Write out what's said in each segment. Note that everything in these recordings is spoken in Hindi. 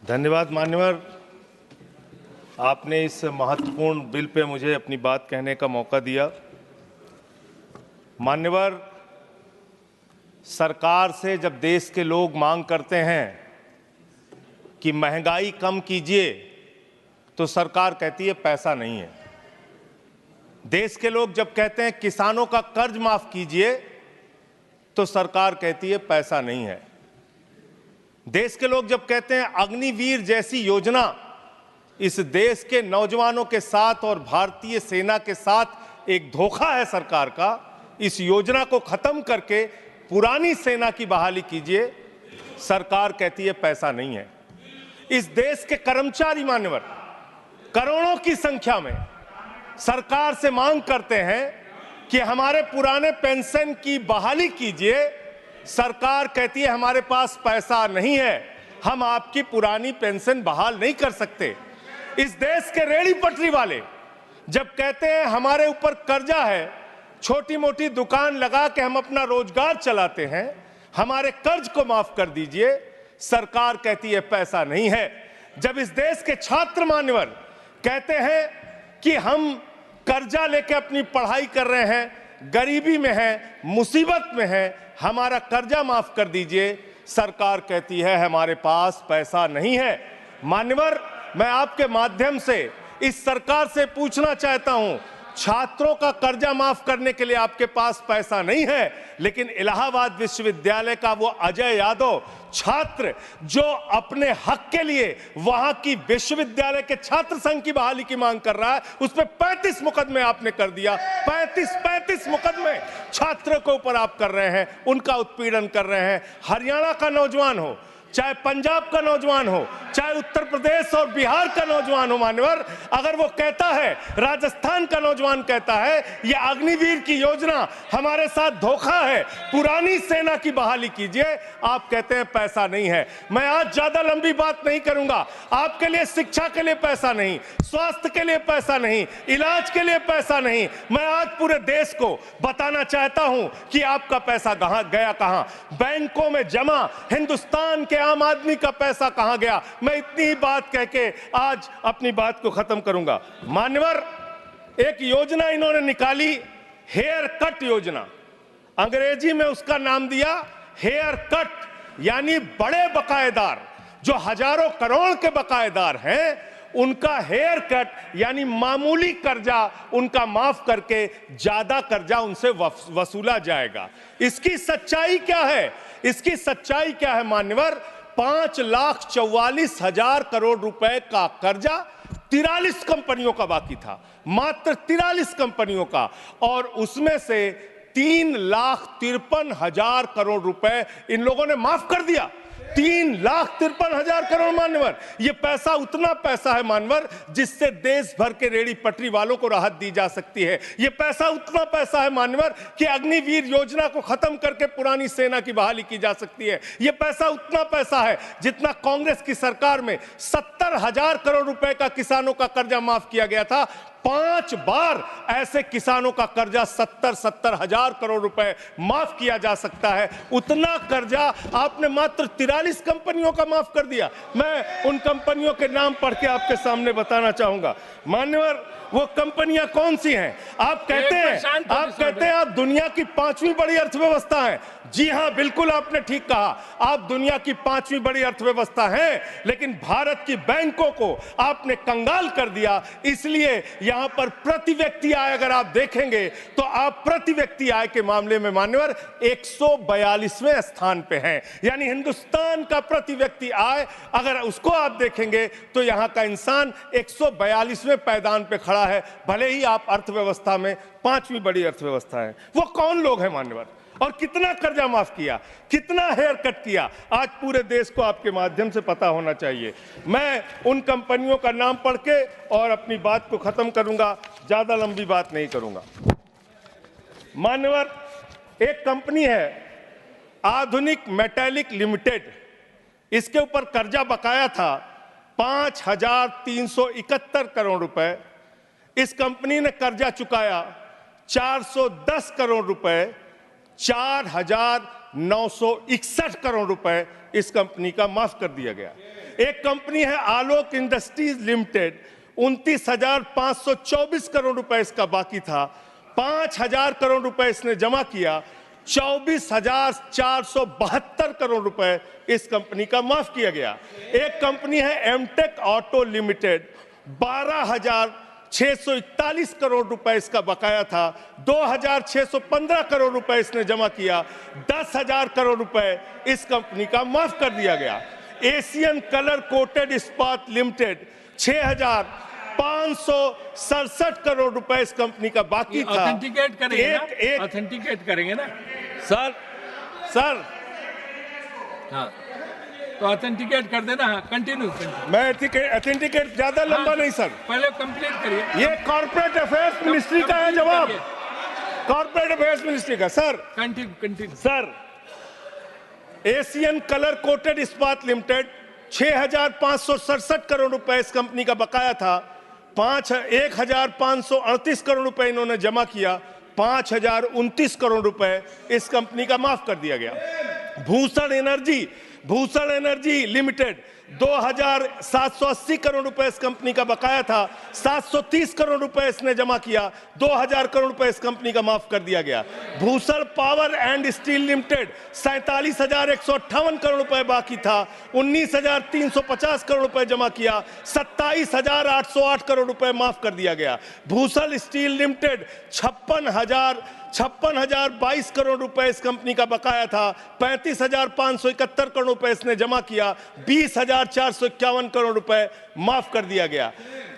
धन्यवाद मान्यवर, आपने इस महत्वपूर्ण बिल पे मुझे अपनी बात कहने का मौका दिया। मान्यवर, सरकार से जब देश के लोग मांग करते हैं कि महंगाई कम कीजिए, तो सरकार कहती है पैसा नहीं है। देश के लोग जब कहते हैं किसानों का कर्ज माफ कीजिए, तो सरकार कहती है पैसा नहीं है। देश के लोग जब कहते हैं अग्निवीर जैसी योजना इस देश के नौजवानों के साथ और भारतीय सेना के साथ एक धोखा है सरकार का, इस योजना को खत्म करके पुरानी सेना की बहाली कीजिए, सरकार कहती है पैसा नहीं है। इस देश के कर्मचारी मान्यवर करोड़ों की संख्या में सरकार से मांग करते हैं कि हमारे पुराने पेंशन की बहाली कीजिए। सरकार कहती है हमारे पास पैसा नहीं है, हम आपकी पुरानी पेंशन बहाल नहीं कर सकते। इस देश के रेहड़ी पटरी वाले जब कहते हैं हमारे ऊपर कर्जा है, छोटी मोटी दुकान लगा के हम अपना रोजगार चलाते हैं, हमारे कर्ज को माफ कर दीजिए, सरकार कहती है पैसा नहीं है। जब इस देश के छात्र मान्यवर कहते हैं कि हम कर्जा लेके अपनी पढ़ाई कर रहे हैं, गरीबी में हैं, मुसीबत में हैं, हमारा कर्जा माफ कर दीजिए, सरकार कहती है हमारे पास पैसा नहीं है। मान्यवर, मैं आपके माध्यम से इस सरकार से पूछना चाहता हूं, छात्रों का कर्जा माफ करने के लिए आपके पास पैसा नहीं है, लेकिन इलाहाबाद विश्वविद्यालय का वो अजय यादव छात्र जो अपने हक के लिए वहां की विश्वविद्यालय के छात्र संघ की बहाली की मांग कर रहा है, उस पर 35 मुकदमे आपने कर दिया। 35 मुकदमे छात्रों के ऊपर आप कर रहे हैं, उनका उत्पीड़न कर रहे हैं। हरियाणा का नौजवान हो, चाहे पंजाब का नौजवान हो, चाहे उत्तर प्रदेश और बिहार का नौजवान हो मान्यवर, अगर वो कहता है, राजस्थान का नौजवान कहता है ये अग्निवीर की योजना हमारे साथ धोखा है, पुरानी सेना की बहाली कीजिए, आप कहते हैं पैसा नहीं है। मैं आज ज्यादा लंबी बात नहीं करूंगा। आपके लिए शिक्षा के लिए पैसा नहीं, स्वास्थ्य के लिए पैसा नहीं, इलाज के लिए पैसा नहीं। मैं आज पूरे देश को बताना चाहता हूं कि आपका पैसा कहां गया, कहां बैंकों में जमा हिंदुस्तान के आम आदमी का पैसा कहां गया। मैं इतनी ही बात कह के आज अपनी बात को खत्म करूंगा। मान्यवर, एक योजना इन्होंने निकाली, हेयर कट योजना, अंग्रेजी में उसका नाम दिया हेयर कट, यानी बड़े बकायेदार जो हजारों करोड़ के बकायेदार हैं, उनका हेयर कट यानी मामूली कर्जा उनका माफ करके ज्यादा कर्जा उनसे वसूला जाएगा। इसकी सच्चाई क्या है? इसकी सच्चाई क्या है मान्यवर? 5,44,000 करोड़ रुपए का कर्जा 43 कंपनियों का बाकी था, मात्र 43 कंपनियों का, और उसमें से 3,53,000 करोड़ रुपए इन लोगों ने माफ कर दिया। 3,53,000 करोड़ मान्यवर, ये पैसा उतना पैसा है मान्यवर जिससे देश भर के रेहड़ी पटरी वालों को राहत दी जा सकती है। ये पैसा उतना पैसा है मान्यवर कि अग्निवीर योजना को खत्म करके पुरानी सेना की बहाली की जा सकती है। ये पैसा उतना पैसा है जितना कांग्रेस की सरकार में 70,000 करोड़ रुपए का किसानों का कर्जा माफ किया गया था। 5 बार ऐसे किसानों का कर्जा 70,000 करोड़ रुपए माफ किया जा सकता है। उतना कर्जा आपने मात्र 43 कंपनियों का माफ कर दिया। मैं उन कंपनियों के नाम पढ़ के आपके सामने बताना चाहूंगा। मान्यवर, वो कंपनियां कौन सी हैं? आप कहते हैं आप दुनिया की 5वीं बड़ी अर्थव्यवस्था हैं। जी हां, बिल्कुल आपने ठीक कहा, आप दुनिया की 5वीं बड़ी अर्थव्यवस्था हैं, लेकिन भारत की बैंकों को आपने कंगाल कर दिया। इसलिए यहां पर प्रति व्यक्ति आय अगर आप देखेंगे तो आप प्रति व्यक्ति आय के मामले में मान्यवर 142वें स्थान पे हैं। यानी हिंदुस्तान का प्रति व्यक्ति आय अगर उसको आप देखेंगे तो यहां का इंसान 142वें पायदान पे खड़ा है, भले ही आप अर्थव्यवस्था में 5वीं बड़ी अर्थव्यवस्था है। वो कौन लोग हैं मान्यवर, और कितना कर्जा माफ किया, कितना हेयर कट किया, आज पूरे देश को आपके माध्यम से पता होना चाहिए। मैं उन कंपनियों का नाम पढ़ के और अपनी बात को खत्म करूंगा, ज्यादा लंबी बात नहीं करूंगा। मान्यवर, एक कंपनी है आधुनिक मेटालिक लिमिटेड, इसके ऊपर कर्जा बकाया था 5,371 करोड़ रुपए। इस कंपनी ने कर्जा चुकाया 410 करोड़ रुपए, 4,961 करोड़ रुपए इस कंपनी का माफ कर दिया गया। एक कंपनी है आलोक इंडस्ट्रीज लिमिटेड, 29,524 करोड़ रुपए इसका बाकी था, 5,000 करोड़ रुपए इसने जमा किया, 24,472 करोड़ रुपए इस कंपनी का माफ किया गया। एक कंपनी है एमटेक ऑटो लिमिटेड, 12,641 करोड़ रुपए इसका बकाया था, 2,615 करोड़ रुपए इसने जमा किया, 10,000 करोड़ रुपए इस कंपनी का माफ कर दिया गया। एशियन कलर कोटेड इस्पात लिमिटेड, 6,567 करोड़ रुपए इस कंपनी का बाकी था। ऑथेंटिकेट करेंगे ना? ऑथेंटिकेट करेंगे ना सर? हाँ, तो ऑथेंटिकेट कर देना। हाँ, कंटिन्यू। मैं ऑथेंटिकेट ज्यादा लंबा नहीं सर, पहले कंप्लीट करिए। ये कॉर्पोरेट अफेयर्स मिनिस्ट्री का है जवाब, कॉर्पोरेट अफेयर्स मिनिस्ट्री का। Sir continue. Sir, Asian colour coated इस्पात लिमिटेड, 6,567 करोड़ रुपए इस कंपनी का बकाया था, 1,538 करोड़ रुपए इन्होंने जमा किया, 5,029 करोड़ रुपए इस कंपनी का माफ कर दिया गया। भूषण एनर्जी लिमिटेड, 2,780 करोड़ रुपए इस कंपनी का बकाया था, 730 करोड़ रुपए इसने जमा किया, 2,000 करोड़ रुपए इस कंपनी का माफ कर दिया गया। Bhushan power and steel limited, 47,158 crore रुपए बाकी था, 19,350 करोड़ रुपए जमा किया, 27,808 करोड़ रुपए माफ कर दिया गया। भूषण स्टील लिमिटेड, 56,022 करोड़ रुपए इस कंपनी का बकाया था, 35,571 करोड़ रुपए इसने जमा किया, 20,451 करोड़ रुपए माफ कर दिया गया।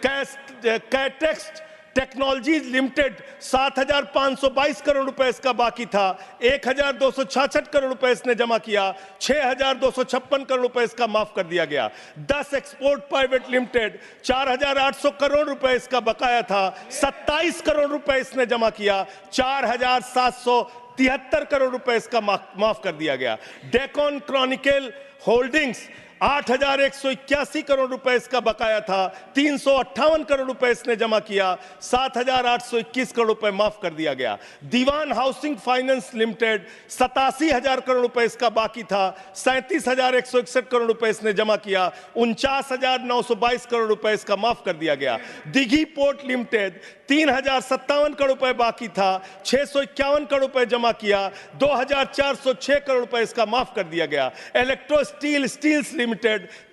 कैटेक्स टेक्नोलॉजीज लिमिटेड, 7,522 करोड़ रुपए इसका बाकी था, 1,266 करोड़ रुपए इसने जमा किया, 6,256 करोड़ रुपए इसका माफ कर दिया गया। 10 एक्सपोर्ट प्राइवेट लिमिटेड, 4,800 करोड़ रुपए इसका बकाया था, 27 करोड़ रुपए इसने जमा किया, 4,773 करोड़ रुपए इसका माफ कर दिया गया। डेकॉन क्रॉनिकल होल्डिंग्स, 8,181 करोड़ रुपए इसका बकाया था, 358 करोड़ रुपए इसने जमा किया, 7,821 करोड़ रुपए माफ कर दिया गया। दीवान हाउसिंग फाइनेंस लिमिटेड, 87,000 करोड़ रुपए इसका बाकी था, 37,161 करोड़ रुपए इसने जमा किया, 49,922 करोड़ रुपए इसका माफ कर दिया गया। दिघी पोर्ट लिमिटेड, 3,057 करोड़ रुपए बाकी था, 651 करोड़ रुपए जमा किया, 2,406 करोड़ रुपए इसका माफ कर दिया गया। इलेक्ट्रो स्टील्स लिमिटेड,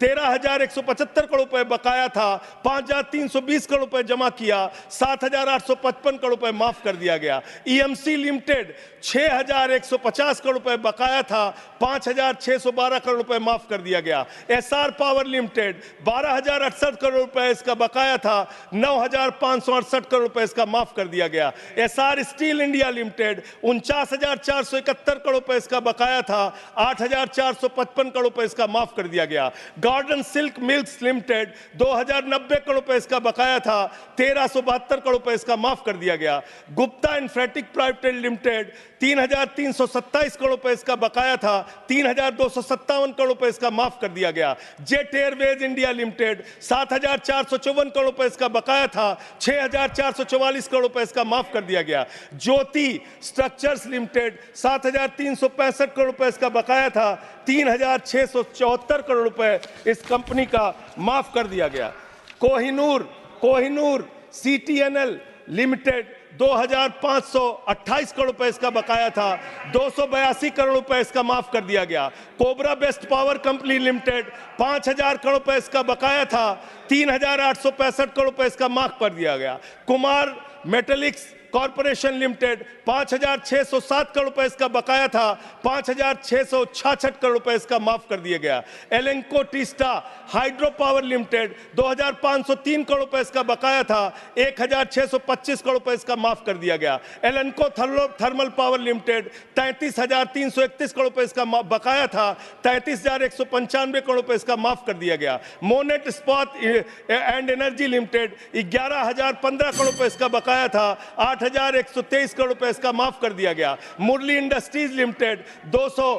13,175 करोड़ रुपए बकाया था, 5,320 करोड़ रुपए जमा किया, 7,855 करोड़ रुपए माफ कर दिया गया। ईएमसी लिमिटेड, 6,150 करोड़ रुपए बकाया था, 5,612 करोड़ रुपए माफ कर दिया गया। एसआर पावर लिमिटेड, 12,068 करोड़ रुपए इसका बकाया था, 9,568 करोड़ रुपए इसका माफ कर दिया गया। SR steel India limited, 49,471 crore रुपए इसका बकाया था, 8,455 करोड़ रुपए इसका माफ कर दिया गया। Garden silk milks limited, 2,090 crore रुपए इसका बकाया था, 1,372 करोड़ रुपए इसका माफ कर दिया गया। गुप्ता इन्फेटिक प्राइवेट लिमिटेड, 3,327 करोड़ रुपए इसका बकाया था, 3,257 करोड़ रुपए इसका माफ कर दिया गया। Jet Airways India limited, 7,454 crore रुपए इसका बकाया था, 6,444 करोड़ रुपए इसका माफ कर दिया गया। ज्योति स्ट्रक्चर्स लिमिटेड, 7,365 करोड़ रुपए इसका बकाया था, 3,674 करोड़ रुपए इस कंपनी का माफ कर दिया गया। कोहिनूर सीटीएनएल लिमिटेड, 2,528 करोड़ रुपए इसका बकाया था, 282 करोड़ रुपए इसका माफ कर दिया गया। Cobra best power company limited, 5,000 crore रुपए इसका बकाया था, 3,865 करोड़ रुपए इसका माफ कर दिया गया। Kumar metallics corporation limited, 5,607 crore रुपए इसका बकाया था, 5,666 करोड़ रुपए इसका माफ कर दिया गया। Lanco Teesta hydro power limited, 2,503 crore रुपए इसका बकाया था, 1,625 करोड़ रुपए इसका माफ कर दिया गया। एलेंको थर्मल पावर लिमिटेड, 33,331 करोड़ रुपए इसका बकाया था, 33,195 करोड़ रुपए इसका माफ कर दिया गया। मोनेट इस्पात एंड एनर्जी लिमिटेड, 11,015 करोड़ रुपए इसका बकाया था, 8,123 करोड़ रुपए इसका माफ कर दिया गया। मुरली इंडस्ट्रीज लिमिटेड, 200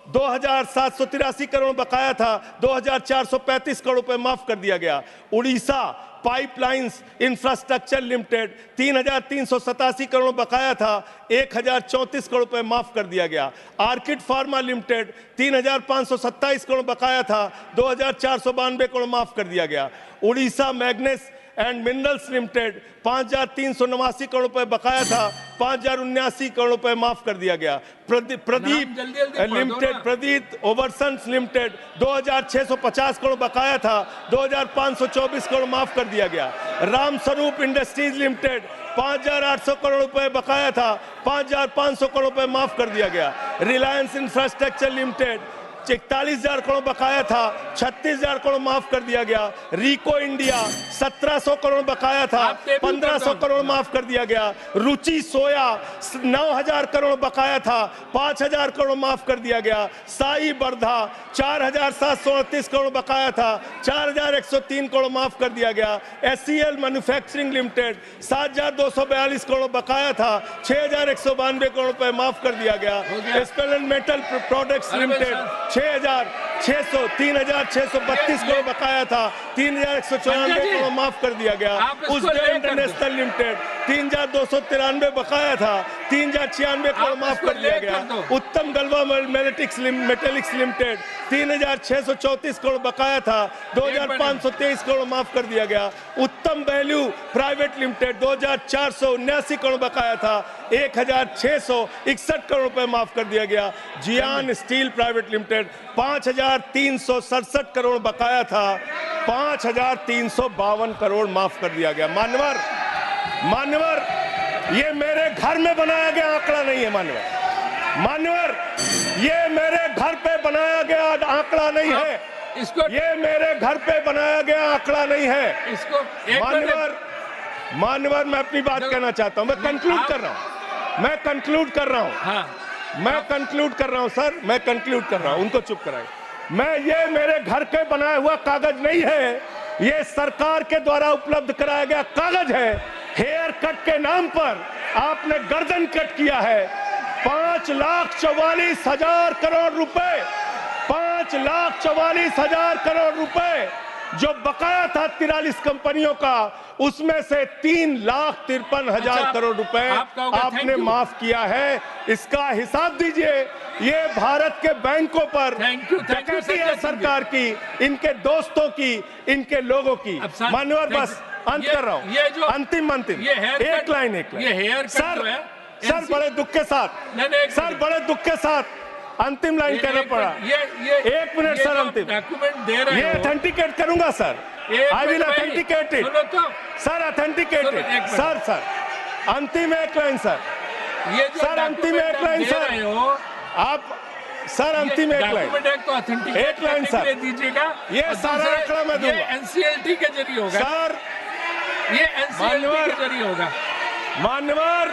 2,783 करोड़ बकाया था, 2,435 करोड़ रुपए माफ कर दिया गया। Orissa pipelines infrastructure limited 3,387 crore बकाया था, 1,034 करोड़ रुपए माफ कर दिया गया। आर्किड फार्मा लिमिटेड 3,527 करोड़ बकाया था, 2,492 करोड़ माफ कर दिया गया। Orissa मैग्नेस and minerals limited 5,389 crore रुपए बकाया था, 5,079 करोड़ रुपए माफ कर दिया गया। प्रदीप लिमिटेड, प्रदीप ओवरसन्स लिमिटेड 2,650 करोड़ बकाया था, 2,524 करोड़ माफ कर दिया गया। राम स्वरूप इंडस्ट्रीज लिमिटेड 5,800 करोड़ रुपए बकाया था, 5,500 करोड़ रुपए माफ कर दिया गया। रिलायंस इंफ्रास्ट्रक्चर लिमिटेड 41,000 करोड़ बकाया था, 36,000 करोड़ माफ कर दिया गया। रिको इंडिया 1,700 करोड़ बकाया था, 1,500 करोड़ माफ कर दिया गया। रुचि सोया 9,000 करोड़ बकाया था, 5,000 करोड़ माफ कर दिया गया। साई बर्धा 4,738 करोड़ बकाया था, 4,103 करोड़ माफ कर दिया गया। SCL मैन्युफैक्चरिंग लिमिटेड 7,242 करोड़ बकाया था, 6,192 करोड़ रुपए माफ कर दिया गया। स्पेलेंट मेटल प्रोडक्ट्स लिमिटेड 3,632 करोड़ बकाया था, 3,194 करोड़ माफ कर दिया गया। उज्जैन इंटरनेशनल लिमिटेड 3,293 बकाया था, 3,096 करोड़ माफ कर दिया गया। उत्तम गलवा मेटेलिक्स लिमिटेड 3,634 करोड़ बकाया था, 2,523 करोड़ माफ कर दिया गया। उत्तम वैल्यू प्राइवेट लिमिटेड 2,479 करोड़ बकाया था, 1,661 करोड़ रुपए माफ कर दिया गया। जियान स्टील प्राइवेट लिमिटेड 5,367 करोड़ बकाया था, 5,352 करोड़ माफ कर दिया गया। मान्यवर, ये मेरे घर में बनाया गया आंकड़ा नहीं है। मान्यवर, ये मेरे घर पे बनाया गया आंकड़ा नहीं है। ये मेरे घर पे बनाया गया आंकड़ा नहीं है। मान्यवर, मैं अपनी बात कहना चाहता हूं। मैं कंक्लूड कर रहा हूं। मैं कंक्लूड कर रहा हूं। उनको चुप कराए। ये मेरे घर के बनाया हुआ कागज नहीं है, ये सरकार के द्वारा उपलब्ध कराया गया कागज है। हेयर कट के नाम पर आपने गर्दन कट किया है। 5,44,000 करोड़ रुपए, 5,44,000 करोड़ रुपए जो बकाया था 43 कंपनियों का, उसमें से 3,53,000 करोड़ रुपए आपने माफ किया है। इसका हिसाब दीजिए। ये भारत के बैंकों पर डकैती है सरकार की, इनके दोस्तों की, इनके लोगों की। मान्यवर, बस अंत कर रहा हूं। अंतिम एक लाइन सर, बड़े दुख के साथ अंतिम लाइन कहना पड़ा। 1 मिनट सर, अंतिम ये ऑथेंटिकेट करूंगा sir. I will authenticate it sir, authenticate it sir. अंतिम एक लाइन सर, सर अंतिम एक लाइन सर, आप सर अंतिम एक लाइन सर दीजिएगा। ये सारा आंकड़ा मैं दूंगा। NCLT के जरिए होगा सर, ये NCLT के जरिए होगा। मान्यवर,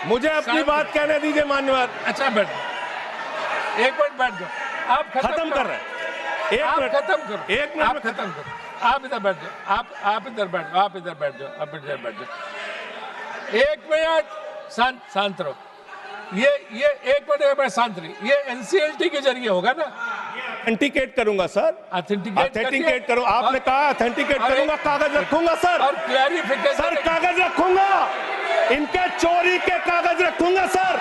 मुझे अपनी बात कहने दीजिए। मान्यवर, अच्छा बैठ, एक मिनट बैठ जाओ। आप खत्म कर रहे हैं। आप खत्म करो। एक मिनट आप खत्म करो। आप इधर बैठ जाओ। आप इधर बैठ जाओ। आप इधर बैठ जाओ। 1 मिनट शांत रहो। ये 1 मिनट शांत रही। ये NCLT के जरिए होगा ना? ऑथेंटिकेट करूंगा सर। ऑथेंटिकेट करूं। आपने कहा ऑथेंटिकेट करूंगा, कागज रखूंगा सर। और क्लैरिफिकेशन सर, कागज रखूंगा, इनके चोरी के कागज रखूंगा सर,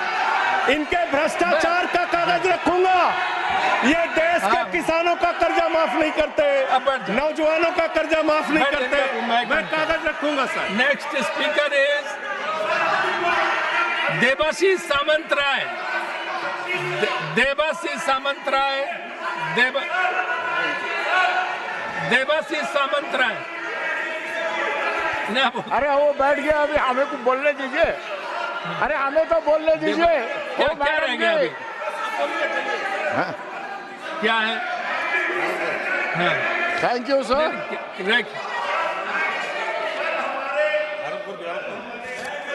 इनके भ्रष्टाचार का कागज रखूंगा। ये देश के किसानों का कर्जा माफ नहीं करते, नौजवानों का कर्जा माफ नहीं करते। मैं कागज रखूंगा sir. Next speaker is Debashish Samanta Roy. Debashish Samanta Roy. अरे वो बैठ गया, अभी हमें को बोलने दीजिए। अरे हमें तो बोलने दीजिए। क्या रह गया अभी? क्या है? Thank you sir.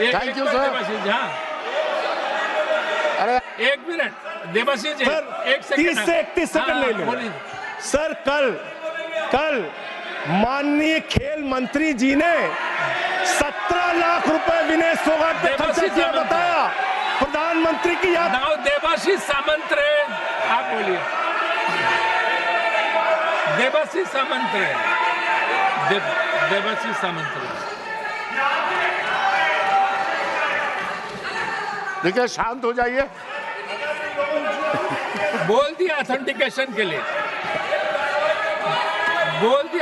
Thank you sir. अरे 1 मिनट देवाशीष जी, सर 30 से 31 सेकंड ले लो सर। कल माननीय खेल मंत्री जी ने 17 लाख रुपए विनय फोगाट पे खर्चा किया बताया। प्रधानमंत्री की याद। नाउ देवाशीष सामंत रहे, आप बोलिए। देवाशीष सामंत रहे, देवाशीष सामंत रहे। देखिए, शांत हो जाइए। बोल दिया ऑथेंटिकेशन के लिए, बोल दिया।